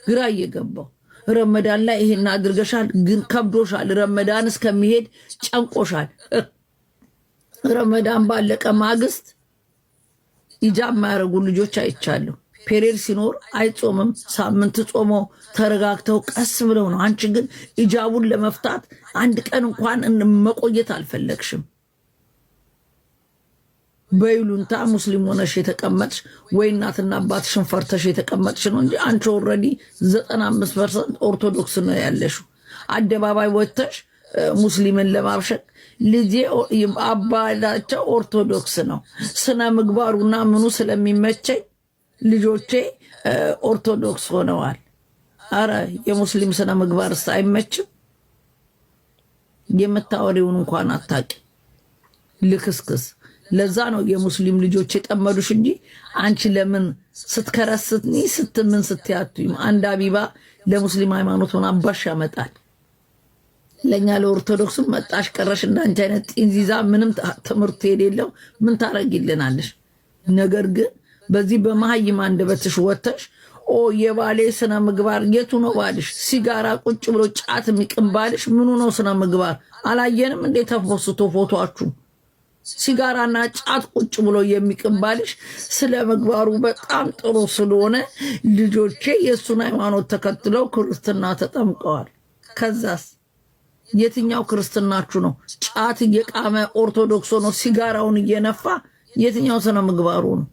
ግራ እየገባው ረመዳን ላይ ይሄን አድርገሻል፣ ግን ከብዶሻል። ረመዳን እስከሚሄድ ጨንቆሻል። ረመዳን ባለቀ ማግስት ኢጃብ ማያረጉ ልጆች አይቻለሁ። ፔሬድ ሲኖር አይጾምም። ሳምንት ጾሞ ተረጋግተው ቀስ ብለው ነው። አንቺ ግን ኢጃቡን ለመፍታት አንድ ቀን እንኳን መቆየት አልፈለግሽም። በይሉንታ ሙስሊም ሆነሽ የተቀመጥሽ ወይ እናትና አባትሽን ፈርተሽ የተቀመጥሽ ነው እንጂ አንቺ ኦልሬዲ 95% ኦርቶዶክስ ነው ያለሽው። አደባባይ ወጥተሽ ሙስሊምን ለማብሸቅ ልጄ አባላቸው ኦርቶዶክስ ነው ስነ ምግባሩና ምኑ ስለሚመቸኝ ልጆቼ ኦርቶዶክስ ሆነዋል። አረ የሙስሊም ስነ ምግባርስ አይመችም? የምታወሪውን እንኳን አታቂ ልክስክስ። ለዛ ነው የሙስሊም ልጆች የጠመዱሽ እንጂ አንቺ ለምን ስትከረስትኒ ስትምን ስትያቱም አንድ አቢባ ለሙስሊም ሃይማኖት ሆነ አባሽ ያመጣል። ለኛ ለኦርቶዶክስም መጣሽ ቀረሽ እንዳንቺ አይነት ጢንዚዛ ምንም ትምህርት የሌለው ምን ታረጊልናለሽ? ነገር ግን በዚህ በመሀይም አንደበትሽ ወተሽ የባሌ ስነ ምግባር የቱ ነው ባልሽ? ሲጋራ ቁጭ ብሎ ጫት የሚቅም ባልሽ ምኑ ነው ስነ ምግባር? አላየንም እንዴ ተፎስቶ ፎቶአችሁ? ሲጋራና ጫት ቁጭ ብሎ የሚቅም ባልሽ ስለ ምግባሩ በጣም ጥሩ ስለሆነ ልጆቼ የእሱን ሃይማኖት ተከትለው ክርስትና ተጠምቀዋል። ከዛስ የትኛው ክርስትናችሁ ነው? ጫት እየቃመ ኦርቶዶክስ ሆኖ ሲጋራውን እየነፋ የትኛው ስነ ምግባሩ ነው?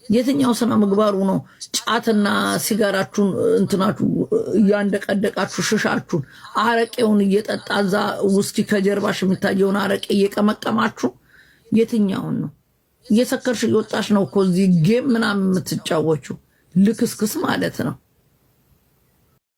የትኛው ስነ ምግባሩ ነው? ጫትና ሲጋራችሁን እንትናችሁ እያንደቀደቃችሁ ሽሻችሁን አረቄውን እየጠጣ እዛ ውስኪ ከጀርባሽ የሚታየውን አረቄ እየቀመቀማችሁ የትኛውን ነው? እየሰከርሽ እየወጣሽ ነው እኮ እዚህ ጌም ምናምን የምትጫወቹ ልክስክስ ማለት ነው።